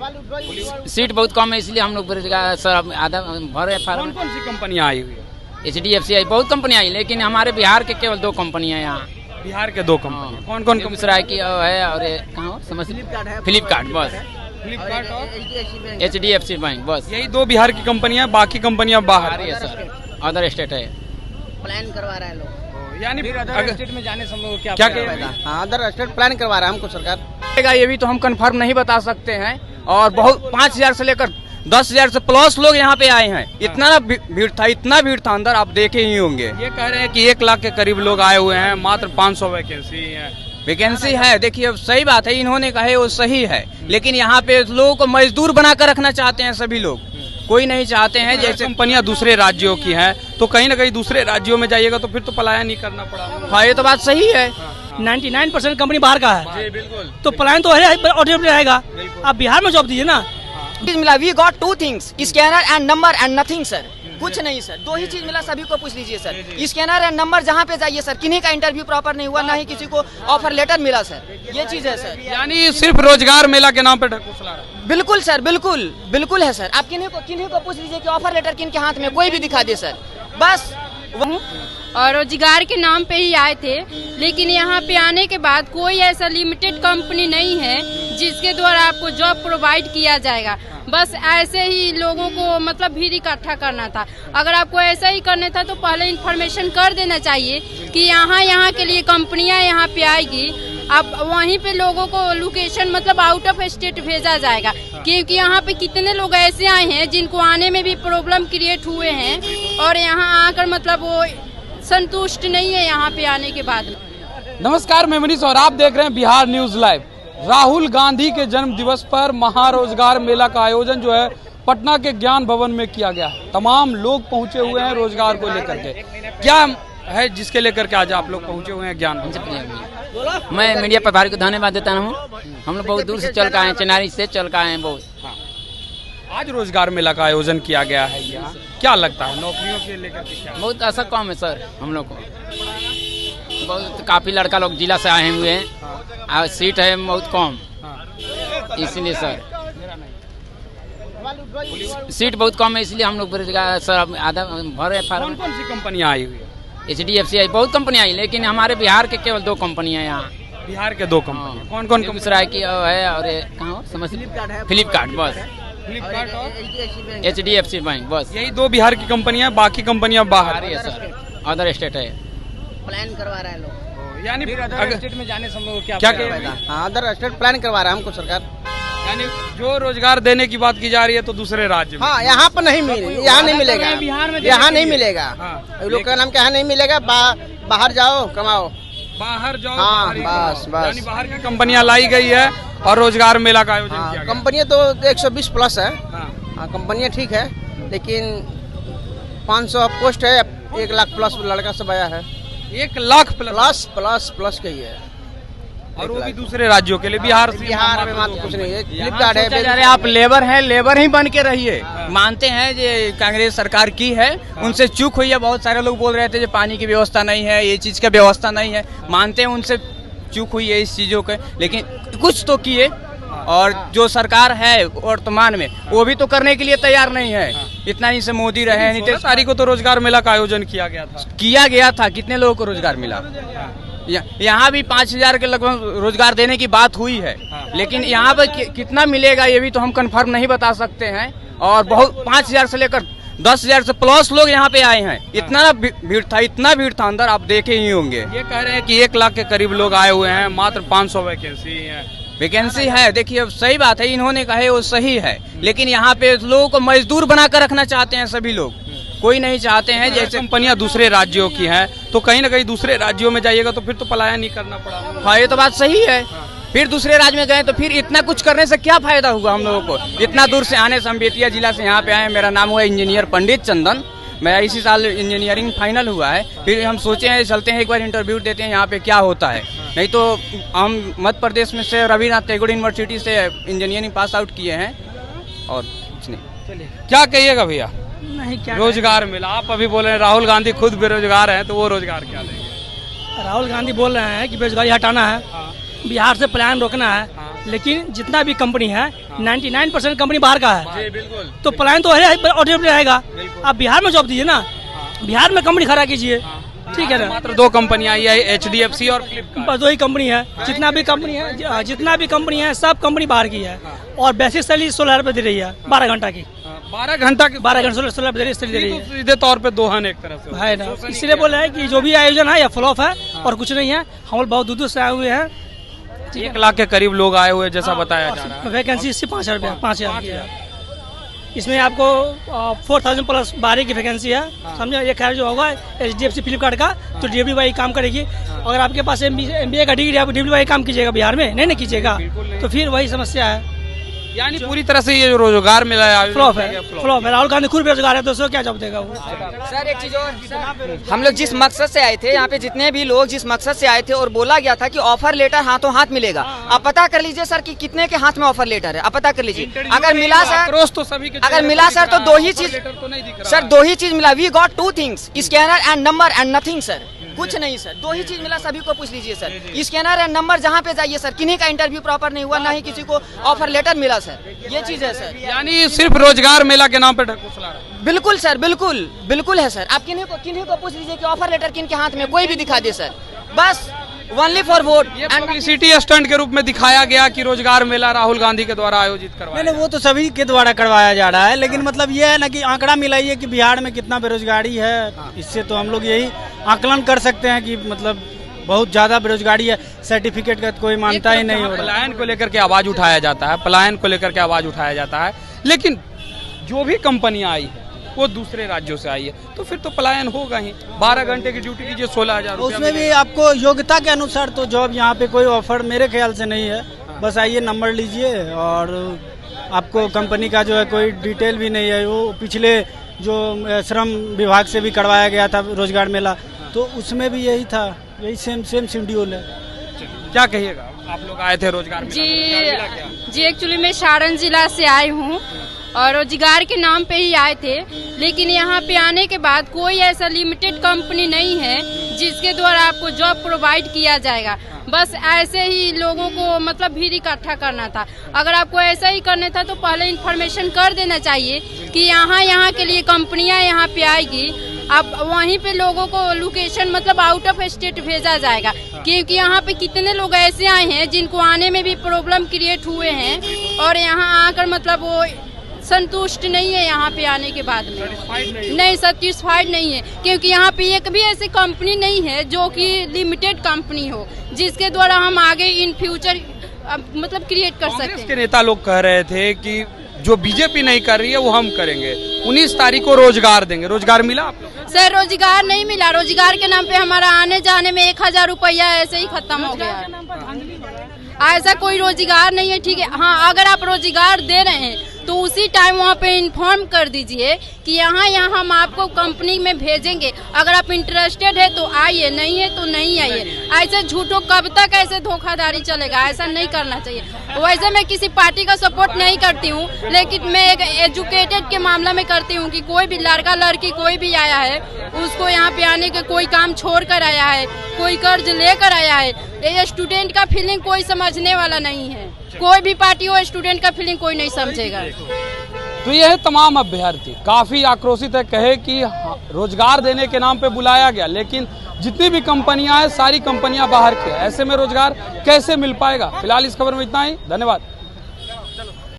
Seat बहुत कम है इसलिए हम लोग बेरोजगार सर आधा भरे फार्म। कौन सी कंपनियां आई हुई है? HDFC आई, बहुत कंपनियां आई, लेकिन हमारे बिहार के केवल 2 कंपनियां यहाँ। बिहार के 2 कंपनी कौन कौन? बेगूसराय की है और कहाँ समझ फ्लिपकार्ट बस, फ्लिपकार्ट और HDFC बैंक बस, यही 2 बिहार की कंपनियां, बाकी कंपनियां बाहर है सर, अदर स्टेट है। प्लान करवा रहा है लोग, यानी अदर स्टेट में जाने से हम लोग क्या फायदा? हाँ अदर स्टेट प्लान करवा रहा है हमको सरकार। ये भी तो हम कंफर्म नहीं बता सकते हैं, और बहुत 5,000 से लेकर 10,000 से प्लस लोग यहाँ पे आए हैं। इतना ना भीड़ था, इतना भीड़ था अंदर, आप देखे ही होंगे। ये कह रहे हैं कि 1 लाख के करीब लोग आए हुए हैं, मात्र 500 वैकेंसी है। देखिए सही बात है, इन्होंने कहे वो सही है, लेकिन यहाँ पे लोगों को मजदूर बनाकर रखना चाहते हैं सभी लोग, कोई नहीं चाहते हैं। जैसे कंपनियां दूसरे राज्यों की हैं, तो कहीं ना कहीं दूसरे राज्यों में जाइएगा तो फिर तो पलायन नहीं करना पड़ा। हाँ ये तो बात सही है। 99% कंपनी बाहर का है, जी बिल्कुल। तो प्लान तो है ऑटोमेटिक रहेगा। आप बिहार में जॉब दीजिए ना। चीज मिला, we got 2 things, scanner and number and nothing sir, कुछ नहीं सर, 2 ही चीज मिला। सभी को पूछ लीजिए सर, स्कैनर एंड नंबर जहाँ पे जाइए सर, किन्हीं का इंटरव्यू प्रॉपर नहीं हुआ, ना ही किसी को ऑफर लेटर मिला सर, ये चीज है सर। यानी सिर्फ रोजगार मेला के नाम पे ढकोसला रहा है। बिल्कुल सर, बिल्कुल बिल्कुल है सर। आप किन्हीं को पूछ लीजिए कि ऑफर लेटर किन के हाथ में, कोई भी दिखा दे सर, बस। और रोजगार के नाम पे ही आए थे, लेकिन यहाँ पे आने के बाद कोई ऐसा लिमिटेड कंपनी नहीं है जिसके द्वारा आपको जॉब प्रोवाइड किया जाएगा। बस ऐसे ही लोगों को मतलब भीड़ इकट्ठा करना था। अगर आपको ऐसा ही करना था तो पहले इन्फॉर्मेशन कर देना चाहिए कि यहाँ के लिए कंपनियाँ यहाँ पे आएगी, अब वहीं पे लोगों को लोकेशन मतलब आउट ऑफ स्टेट भेजा जाएगा, क्योंकि यहाँ पे कितने लोग ऐसे आए हैं जिनको आने में भी प्रॉब्लम क्रिएट हुए हैं, और यहाँ आकर मतलब वो संतुष्ट नहीं है यहाँ पे आने के बाद। नमस्कार, मैं मनीष और आप देख रहे हैं बिहार न्यूज लाइव। राहुल गांधी के जन्म दिवस पर महारोजगार मेला का आयोजन जो है पटना के ज्ञान भवन में किया गया। तमाम लोग पहुंचे हुए हैं रोजगार को लेकर के। क्या है जिसके लेकर के आज आप लोग पहुंचे हुए हैं ज्ञान भवन? मैं मीडिया प्रभारी को धन्यवाद देता हूँ। हम लोग बहुत दूर से चल कर आए हैं, चेनारी से चल कर आए हैं बहुत। आज रोजगार मेला का आयोजन किया गया है यहाँ, क्या लगता है नौकरियों के लेकर के क्या? बहुत असर कम है सर, हम लोग को बहुत काफी लड़का लोग जिला से आए हुए हैं, और सीट है बहुत कम, इसलिए सर सीट बहुत कम है, इसलिए हम लोग बेरोजगार सर आधा भरे फार्म। कौन सी कंपनियां आई हुई है? HDFC आई, बहुत कंपनियां आई, लेकिन हमारे बिहार के केवल 2 कंपनियां यहाँ। बिहार के 2 कंपनी कौन कौन? बेगूसराय की है और कहाँ समझ फ्लिपकार्ट बस, फ्लिपकार्ट और HDFC बैंक बस, यही 2 बिहार की कंपनियां, बाकी कंपनियां बाहर है सर, अदर स्टेट है। प्लान करवा रहा है लोग, यानी अदर स्टेट में जाने से हम लोग क्या फायदा? हाँ अदर स्टेट प्लान करवा रहा है हमको सरकार। यानी जो रोजगार देने की बात की जा रही है तो दूसरे राज्य में। हाँ यहाँ पर नहीं यहाँ नहीं मिलेगा, यहाँ नहीं मिलेगा। लोग का नाम क्या है, नहीं मिलेगा। बाहर जाओ कमाओ, बाहर जाओ। हाँ, बाहर ही बस, जाओ। बस। यानी बाहर की कंपनियां लाई गई है और रोजगार मेला का आयोजन किया गया। कंपनियाँ तो 120 प्लस है। हाँ। हाँ कंपनियाँ ठीक है, लेकिन 500 पोस्ट है, 1 लाख प्लस लड़का सब आया है। 1 लाख प्लस प्लस प्लस कही है, और वो भी दूसरे राज्यों के लिए। बिहार में मात्र कुछ नहीं है। फ्लिपकार्ट है। अरे आप लेबर हैं, लेबर ही बन के रहिए। मानते हैं ये कांग्रेस सरकार की है, उनसे चूक हुई है। बहुत सारे लोग बोल रहे थे जो पानी की व्यवस्था नहीं है, ये चीज की व्यवस्था नहीं है, मानते हैं उनसे चूक हुई है इस चीजों के, लेकिन कुछ तो किए। और जो सरकार है वर्तमान में वो भी तो करने के लिए तैयार नहीं है। इतना ही से मोदी रहे, नीतीश तारीख को तो रोजगार मेला का आयोजन किया गया था। कितने लोगों को रोजगार मिला? यहाँ भी 5,000 के लगभग रोजगार देने की बात हुई है, लेकिन यहाँ पर कितना मिलेगा ये भी तो हम कंफर्म नहीं बता सकते हैं। और बहुत 5,000 से लेकर 10,000 से प्लस लोग यहाँ पे आए हैं। इतना ना भीड़ था, इतना भीड़ था अंदर, आप देखे ही होंगे। ये कह रहे हैं कि 1 लाख के करीब लोग आए हुए हैं, मात्र 500 वैकेंसी है। देखिए सही बात है, इन्होंने कहे वो सही है, लेकिन यहाँ पे लोगों को मजदूर बनाकर रखना चाहते हैं सभी लोग, कोई नहीं चाहते हैं। जैसे कंपनियां दूसरे राज्यों की हैं, तो कहीं ना कहीं दूसरे राज्यों में जाइएगा तो फिर तो पलायन नहीं करना पड़ा। हाँ ये तो बात सही है। फिर दूसरे राज्य में गए तो फिर इतना कुछ करने से क्या फायदा हुआ हम लोगों को? इतना दूर से आने से, हम बेतिया जिला से यहाँ पे आए। मेरा नाम हुआ इंजीनियर पंडित चंदन, मेरा इसी साल इंजीनियरिंग फाइनल हुआ है। फिर हम सोचे हैं चलते हैं एक बार इंटरव्यू देते हैं यहाँ पे क्या होता है। नहीं तो हम मध्य प्रदेश में से रविन्द्रनाथ टैगोर यूनिवर्सिटी से इंजीनियरिंग पास आउट किए हैं, और कुछ नहीं। चलिए, क्या कहिएगा भैया? नहीं क्या रोजगार मिला, आप अभी बोल रहे हैं राहुल गांधी खुद बेरोजगार हैं, तो वो रोजगार क्या देंगे? राहुल गांधी बोल रहे हैं कि बेरोजगारी हटाना है, बिहार से प्लान रोकना है, लेकिन जितना भी कंपनी है 99% कंपनी बाहर का है। जी बिल्कुल। तो प्लान तो है ऑटोमेटिक रहेगा। आप बिहार में जॉब दीजिए ना, बिहार में कंपनी खड़ा कीजिए, ठीक है ना। मात्र दो कंपनियां आई है, HDFC और फ्लिपकार्ट। बस दो ही कंपनी है। जितना भी कंपनी है सब कंपनी बाहर की है। और बेसिक सैलरी 16 रुपये दे रही है 12 घंटा की। 12 घंटा की 12 घंटे 16 रुपये दे रही है, सीधे तौर पे दोहन एक तरह से है ना। इसलिए बोले है कि जो भी आयोजन है या फ्लॉप है और कुछ नहीं है। हम लोग बहुत दूर से आए हुए हैं। 1 लाख के करीब लोग आए हुए जैसा बताया जा रहा है। वैकेंसी इससे 5,000 की है। इसमें आपको 4000 प्लस 12 की वैकेंसी है, समझे। एक खैर जो होगा HDFC फ्लिपकार्ट का, तो DWI काम करेगी। अगर आपके पास MBA का डिग्री, आप DWI काम कीजिएगा बिहार में, नहीं कीजिएगा तो फिर वही समस्या है। यानी पूरी तरह से ये जो रोजगार मिला है फ्लॉप है, फ्लॉप है। राहुल गांधी खुद बेरोजगार है, तो उसको क्या जॉब देगा वो। सर एक चीज और, हम लोग जिस मकसद से आए थे, यहाँ पे जितने भी लोग जिस मकसद से आए थे और बोला गया था कि ऑफर लेटर हाथों हाथ मिलेगा। आप पता कर लीजिए सर कि कितने के हाथ में ऑफर लेटर है, आप पता कर लीजिए। अगर मिला सर, तो सभी के अगर मिला सर तो दो ही चीज, सर दो ही चीज मिला। We got 2 things, scanner and number and nothing sir, कुछ नहीं सर। 2 ही चीज मिला, सभी को पूछ लीजिए सर। स्कैनर एंड नंबर जहाँ पे जाइए सर, किन्हीं का इंटरव्यू प्रॉपर नहीं हुआ, ना ही किसी को ऑफर लेटर मिला सर, ये चीज है सर। यानी सिर्फ रोजगार मेला के नाम पे ढकोसला रहा है। बिल्कुल सर, बिल्कुल बिल्कुल है सर। आप किन्हीं को पूछ लीजिए कि ऑफर लेटर किन के हाथ में, कोई भी दिखा दे सर, बस ओनली फॉर वोट। ये पब्लिसिटी स्टंट के रूप में दिखाया गया कि रोजगार मेला राहुल गांधी के द्वारा आयोजित करवाया। नहीं, वो तो सभी के द्वारा करवाया जा रहा है, लेकिन मतलब ये है ना कि आंकड़ा मिलाइए कि बिहार में कितना बेरोजगारी है। इससे तो हम लोग यही आकलन कर सकते हैं कि मतलब बहुत ज्यादा बेरोजगारी है। सर्टिफिकेट का कोई मानता ही नहीं हो रहा। पलायन को लेकर के आवाज उठाया जाता है, पलायन को लेकर के आवाज उठाया जाता है, लेकिन जो भी कंपनियां आई है वो दूसरे राज्यों से आई है, तो फिर तो पलायन होगा ही। 12 घंटे की ड्यूटी कीजिए, 16,000 उसमें भी आपको योग्यता के अनुसार तो जॉब यहाँ पे कोई ऑफर मेरे ख्याल से नहीं है। बस आइए, नंबर लीजिए, और आपको कंपनी का जो है कोई डिटेल भी नहीं है। वो पिछले जो श्रम विभाग से भी करवाया गया था रोजगार मेला, तो उसमें भी यही था, यही सेम शेड्यूल है। क्या कहिएगा, आप लोग आए थे रोजगार मेला? जी एक्चुअली मैं सारण जिला से आई हूँ और रोजगार के नाम पे ही आए थे, लेकिन यहाँ पे आने के बाद कोई ऐसा लिमिटेड कंपनी नहीं है जिसके द्वारा आपको जॉब प्रोवाइड किया जाएगा। बस ऐसे ही लोगों को मतलब भीड़ इकट्ठा करना था। अगर आपको ऐसा ही करना था तो पहले इन्फॉर्मेशन कर देना चाहिए कि यहाँ के लिए कंपनियाँ यहाँ पे आएगी। अब वहीं पे लोगों को लोकेशन मतलब आउट ऑफ स्टेट भेजा जाएगा, क्योंकि यहाँ पे कितने लोग ऐसे आए हैं जिनको आने में भी प्रॉब्लम क्रिएट हुए हैं और यहाँ आकर मतलब वो संतुष्ट नहीं है यहाँ पे आने के बाद में, नहीं सेटिस्फाइड नहीं है, क्योंकि यहाँ पे एक भी ऐसी कंपनी नहीं है जो कि लिमिटेड कंपनी हो जिसके द्वारा हम आगे इन फ्यूचर मतलब क्रिएट कर सकते हैं। के नेता लोग कह रहे थे कि जो बीजेपी नहीं कर रही है वो हम करेंगे, 19 तारीख को रोजगार देंगे। रोजगार मिला आप लोग? सर रोजगार नहीं मिला। रोजगार के नाम पे हमारा आने जाने में 1000 रुपया ऐसे ही खत्म हो गया। ऐसा कोई रोजगार नहीं है, ठीक है। हाँ, अगर आप रोजगार दे रहे हैं तो उसी टाइम वहाँ पे इन्फॉर्म कर दीजिए कि यहाँ हम आपको कंपनी में भेजेंगे, अगर आप इंटरेस्टेड है तो आइए, नहीं है तो नहीं आइए। ऐसे झूठों कब तक ऐसे धोखाधड़ी चलेगा, ऐसा नहीं करना चाहिए। वैसे मैं किसी पार्टी का सपोर्ट नहीं करती हूँ, लेकिन मैं एक एजुकेटेड के मामला में करती हूँ कि कोई भी लड़का लड़की कोई भी आया है, उसको यहाँ पे आने के कोई काम छोड़ कर आया है, कोई कर्ज लेकर आया है, ये स्टूडेंट का फीलिंग कोई समझने वाला नहीं है। कोई भी पार्टी हो, स्टूडेंट का फीलिंग कोई नहीं समझेगा। तो यह है तमाम अभ्यर्थी काफी आक्रोशित है, कहे कि रोजगार देने के नाम पे बुलाया गया, लेकिन जितनी भी कंपनियां हैं सारी कंपनियां बाहर की है। ऐसे में रोजगार कैसे मिल पाएगा? फिलहाल इस खबर में इतना ही, धन्यवाद।